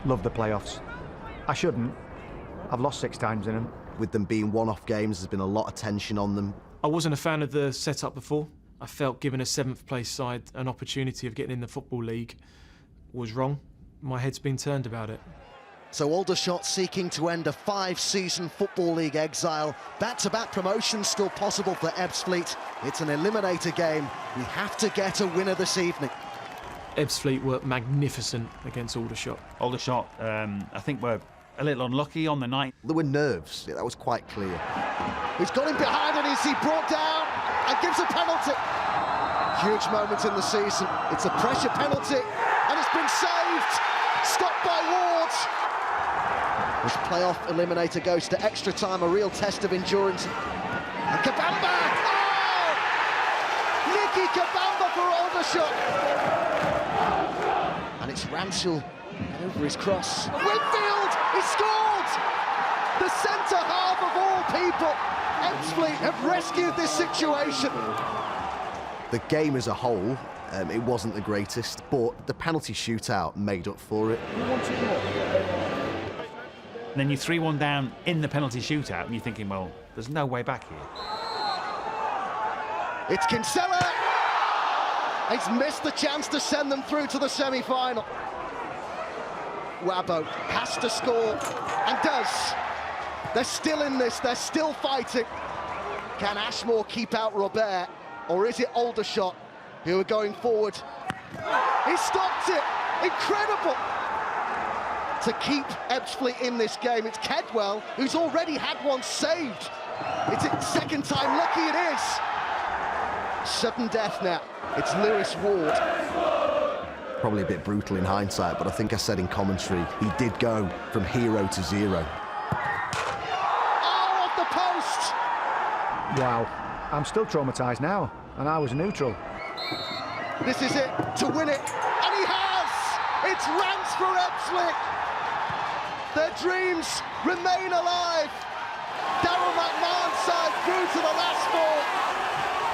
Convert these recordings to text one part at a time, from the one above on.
Love the playoffs. I shouldn't. I've lost 6 times in them. With them being one-off games, there's been a lot of tension on them. I wasn't a fan of the setup before. I felt giving a 7th place side an opportunity of getting in the Football League was wrong. My head's been turned about it. So Aldershot seeking to end a 5-season Football League exile. Back-to-back promotions still possible for Ebbsfleet. It's an eliminator game. We have to get a winner this evening. Ebbsfleet were magnificent against Aldershot. Aldershot, I think, were a little unlucky on the night. There were nerves, that was quite clear. He's got him behind and is he brought down and gives a penalty. Huge moment in the season. It's a pressure penalty and it's been saved. Stopped by Ward. This playoff eliminator goes to extra time, a real test of endurance. And Kabamba! Oh! Nicky Kabamba for Aldershot. And it's Ramsell over his cross. Winfield! He scored! The centre half of all people. Ebbsfleet have rescued this situation. The game as a whole, it wasn't the greatest, but the penalty shootout made up for it. And then you 3-1 down in the penalty shootout, and you're thinking, well, there's no way back here. It's Kinsella! He's missed the chance to send them through to the semi-final. Wabo has to score, and does. They're still in this, they're still fighting. Can Ashmore keep out Robert, or is it Aldershot who are going forward? He stopped it! Incredible! To keep Ebbsfleet in this game. It's Kedwell, who's already had one saved. It's its second time, lucky it is. Sudden death now. It's Lewis Ward. Probably a bit brutal in hindsight, but I think I said in commentary, he did go from hero to zero. Oh, off the post! Wow. I'm still traumatised now, and I was neutral. This is it, to win it, and he has! It's Rance for Ebbsfleet! Their dreams remain alive! Darryl McMahon's side through to the last 4.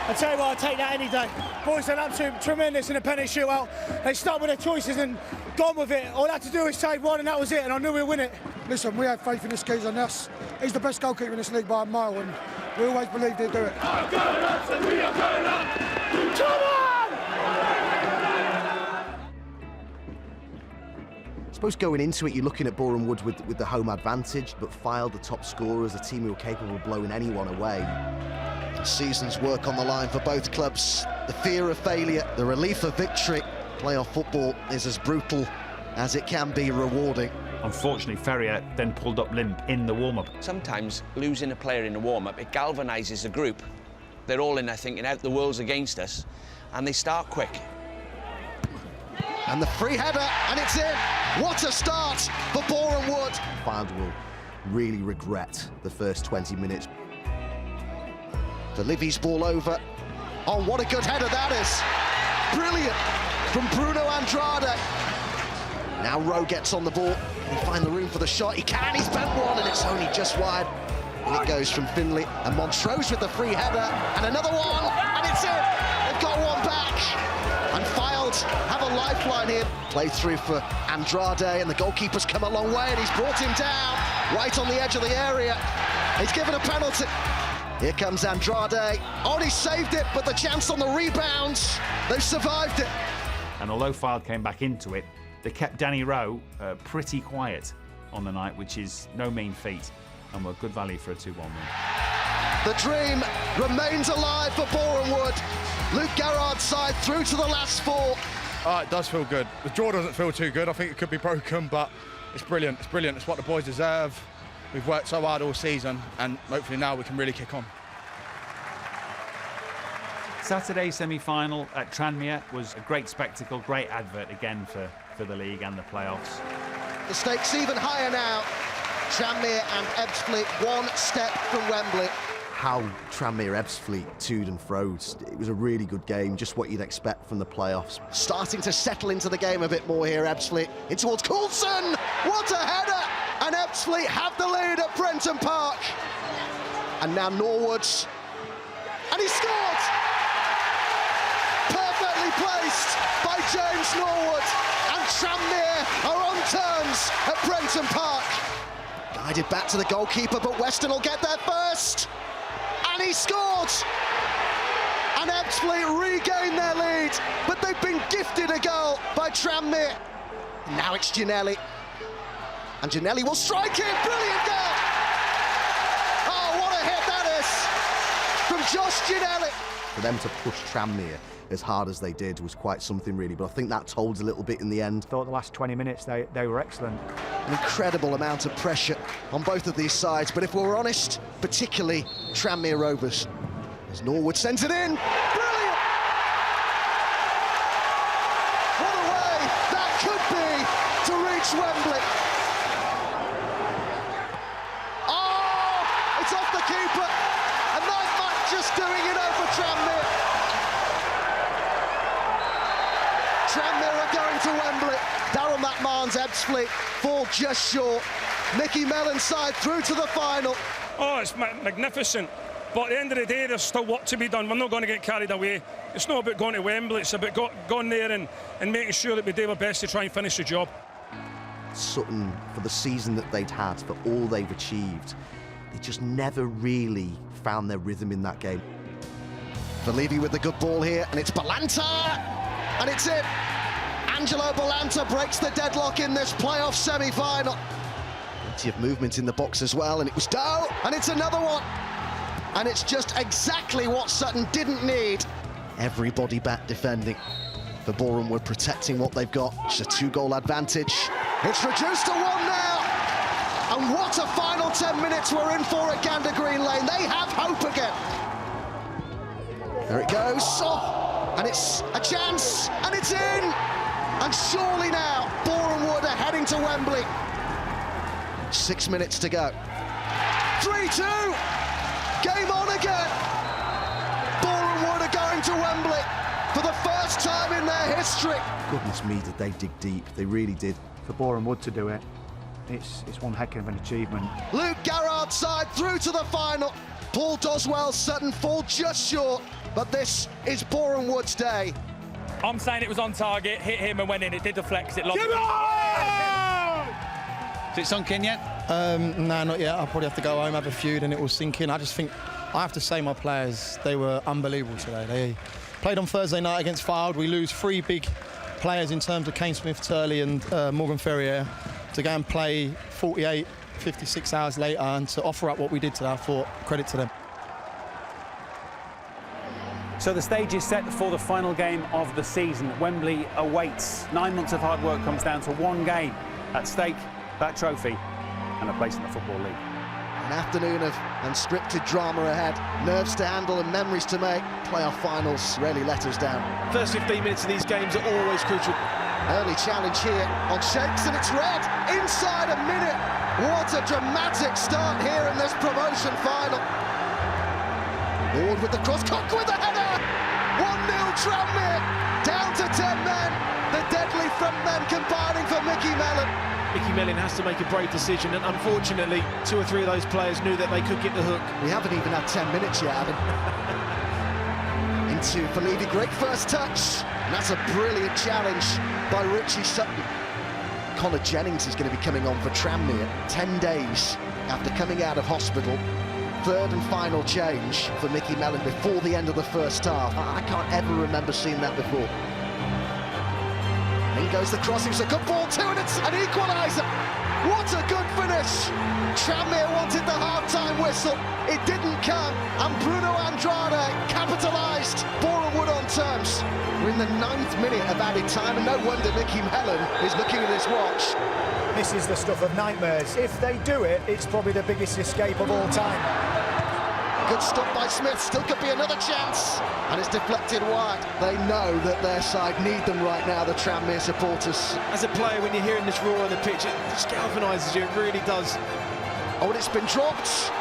I tell you what, I'll take that any day. Boys are absolutely tremendous in a penalty shootout. They start with their choices and gone with it. All I had to do was save one and that was it, and I knew we'd win it. Listen, we have faith in this kid and us. He's the best goalkeeper in this league by a mile, and we always believed he'd do it. Come on! I suppose going into it, you're looking at Boreham Wood with the home advantage, but Fylde, the top scorers, a team who are capable of blowing anyone away. Season's work on the line for both clubs. The fear of failure, the relief of victory. Playoff football is as brutal as it can be rewarding. Unfortunately, Ferrier then pulled up limp in the warm-up. Sometimes losing a player in the warm-up, it galvanises the group. They're all in there thinking out the world's against us, and they start quick. And the free header, and it's in. What a start for Boreham Wood. Fylde will really regret the first 20 minutes. The Livy's ball over. Oh, what a good header that is. Brilliant from Bruno Andrade. Now Rowe gets on the ball. Can he find the room for the shot? He can, he's bent one, and it's only just wide. And it goes from Finley, and Montrose with the free header, and another one, and it's in. They've got one back. And Fylde have a lifeline here. Play through for Andrade, and the goalkeeper's come a long way, and he's brought him down right on the edge of the area. He's given a penalty. Here comes Andrade. Oh, he saved it, but the chance on the rebounds, they've survived it. And although Fylde came back into it, they kept Danny Rowe pretty quiet on the night, which is no mean feat, and were good value for a 2-1 win. The dream remains alive for Boreham Wood. Luke Garrard's side through to the last 4. It does feel good. The draw doesn't feel too good. I think it could be broken, but it's brilliant. It's brilliant. It's what the boys deserve. We've worked so hard all season, and hopefully now we can really kick on. Saturday semi-final at Tranmere was a great spectacle, great advert again for the league and the playoffs. The stakes even higher now. Tranmere and Ebbsfleet 1 step from Wembley. How Tranmere Ebbsfleet toed and froze. It was a really good game, just what you'd expect from the playoffs. Starting to settle into the game a bit more here, Ebbsfleet. In towards Coulson! What a header! And Ebbsfleet have the lead at Prenton Park. And now Norwood's. And he scored! Perfectly placed by James Norwood. And Tranmere are on terms goals at Brenton Park. Guided back to the goalkeeper, but Weston will get there first. And he scored! And Ebbsfleet regain their lead, but they've been gifted a goal by Tranmere. Now it's Ginnelly. And Ginnelly will strike it! Brilliant goal! Oh, what a hit that is from Josh Ginnelly. For them to push Tranmere as hard as they did was quite something, really, but I think that told a little bit in the end. I thought the last 20 minutes they were excellent. An incredible amount of pressure on both of these sides, but if we're honest, particularly Tranmere Rovers. As Norwood sends it in, brilliant! What a way that could be to reach Wembley. Oh, it's off the keeper, and nice match just doing it over Tranmere. Tranmere are going to Wembley. Darryl McMahon's Ebbsfleet fall just short. Mickey Mellon's side through to the final. Oh, it's magnificent. But at the end of the day, there's still work to be done. We're not going to get carried away. It's not about going to Wembley. It's about going there and making sure that we do our best to try and finish the job. Sutton, for the season that they'd had, for all they've achieved, they just never really found their rhythm in that game. Fylde with the good ball here, and it's Balanta! And it's in! Angelo Balanta breaks the deadlock in this playoff semi-final. Plenty of movement in the box as well, and it was Dow, and it's another one! And it's just exactly what Sutton didn't need. Everybody back defending. For Boreham, we're protecting what they've got. Just a 2-goal advantage. It's reduced to 1 now. And what a final 10 minutes we're in for at Gander Green Lane. They have hope again. There it goes. Oh, and it's a chance, and it's in. And surely now, Boreham Wood are heading to Wembley. 6 minutes to go. 3-2. Game on again! Boreham Wood are going to Wembley for the first time in their history. Goodness me, did they dig deep. They really did. For Boreham Wood to do it, it's one heck of an achievement. Luke Garrard's side through to the final. Paul Doswell's Sutton fall just short, but this is Boreham Wood's day. I'm saying it was on target, hit him and went in. It did deflect 'cause it lost. Is it sunk in yet? No, not yet. I'll probably have to go home, have a few, and it will sink in. I just think, I have to say, my players, they were unbelievable today. They played on Thursday night against Fylde. We lose 3 big players in terms of Kane Smith-Turley and Morgan Ferrier to go and play 48, 56 hours later and to offer up what we did today. I thought, credit to them. So the stage is set for the final game of the season. Wembley awaits. 9 months of hard work comes down to 1 game at stake, that trophy and a place in the Football League. An afternoon of unscripted drama ahead, nerves to handle and memories to make. Playoff finals rarely let us down. First 15 minutes of these games are always crucial. Early challenge here on Shakes, and it's red inside a minute. What a dramatic start here in this promotion final. Ward with the cross, Cock with the header. 1-0 Tranmere, down to 10 men. The deadly front men combining for Mickey Mellon. Mickey Mellon has to make a brave decision, and unfortunately 2 or 3 of those players knew that they could get the hook. We haven't even had 10 minutes yet, Adam. Into Fylde, great first touch, and that's a brilliant challenge by Richie Sutton. Connor Jennings is going to be coming on for Tranmere 10 days after coming out of hospital. 3rd and final change for Mickey Mellon before the end of the first half. I can't ever remember seeing that before. In goes the crossing, it's a good ball too, and it's an equaliser. What a good finish! Tranmere wanted the half-time whistle. It didn't come, and Bruno Andrade capitalised. Boreham Wood on terms. We're in the 9th minute of added time, and no wonder Mickey Mellon is looking at his watch. This is the stuff of nightmares. If they do it, it's probably the biggest escape of all time. Good stop by Smith, still could be another chance, and it's deflected wide. They know that their side need them right now, the Tranmere supporters. As a player, when you're hearing this roar on the pitch, it just galvanises you, it really does. Oh, and it's been dropped.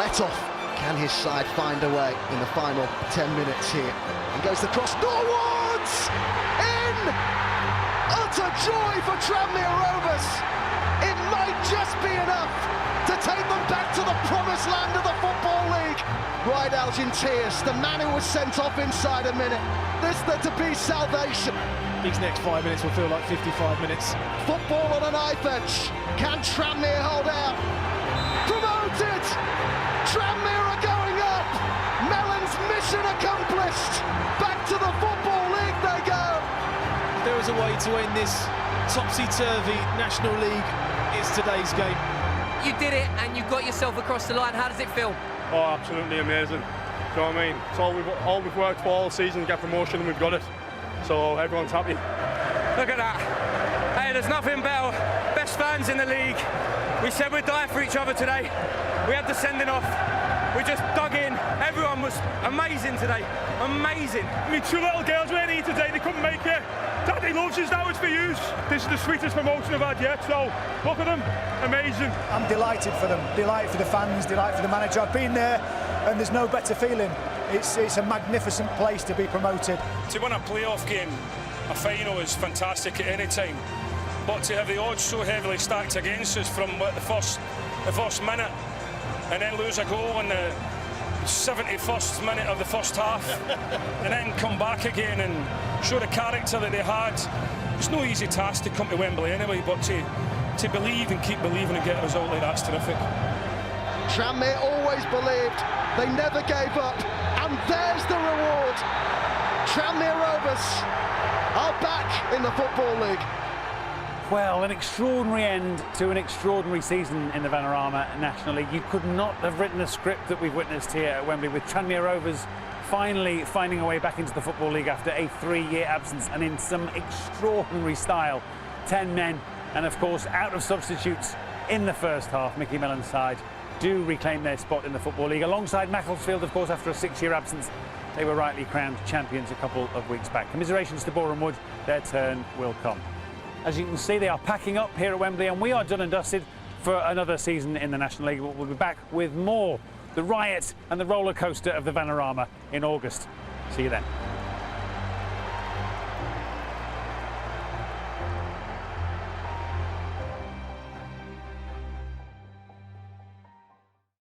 Let off. Can his side find a way in the final 10 minutes here? And goes the cross, Norwood! In! Utter joy for Tranmere Rovers. It might just be enough to take them back to the promised land of the Football League. Right cried out in tears. The man who was sent off inside a minute. This there to be salvation. These next 5 minutes will feel like 55 minutes. Football on a knife edge. Can Tranmere hold out? Promoted! Tranmere are going up! Mellon's mission accomplished! Back to the Football League they go! If there was a way to end this topsy-turvy National League, it's today's game. You did it and you got yourself across the line. How does it feel? Oh, absolutely amazing. Do you know what I mean? It's all we've worked for all season to get promotion, and we've got it. So everyone's happy. Look at that. Hey, there's nothing better. Best fans in the league. We said we'd die for each other today. We had the sending off. We just dug in. Everyone was amazing today. Amazing. I mean, 2 little girls were here today. They couldn't make it. Daddy loves us, now it's for you. This is the sweetest promotion I've had yet, so look at them, amazing. I'm delighted for them, delighted for the fans, delighted for the manager. I've been there and there's no better feeling. It's a magnificent place to be promoted. To win a playoff game, a final is fantastic at any time, but to have the odds so heavily stacked against us from the first minute and then lose a goal in the 71st minute of the first half and then come back again and show the character that they had. It's no easy task to come to Wembley anyway, but to believe and keep believing and get a result like that's terrific. Tranmere always believed, they never gave up, and there's the reward. Tranmere Rovers are back in the Football League. Well, an extraordinary end to an extraordinary season in the Vanarama National League. You could not have written a script that we've witnessed here at Wembley, with Tranmere Rovers finally finding a way back into the Football League after a 3-year absence, and in some extraordinary style. 10 men and, of course, out of substitutes in the first half. Mickey Mellon's side do reclaim their spot in the Football League alongside Macclesfield, of course, after a 6-year absence. They were rightly crowned champions a couple of weeks back. Commiserations to Boreham Wood, their turn will come. As you can see, they are packing up here at Wembley, and we are done and dusted for another season in the National League. We'll be back with more, the riot and the roller coaster of the Vanarama in August. See you then.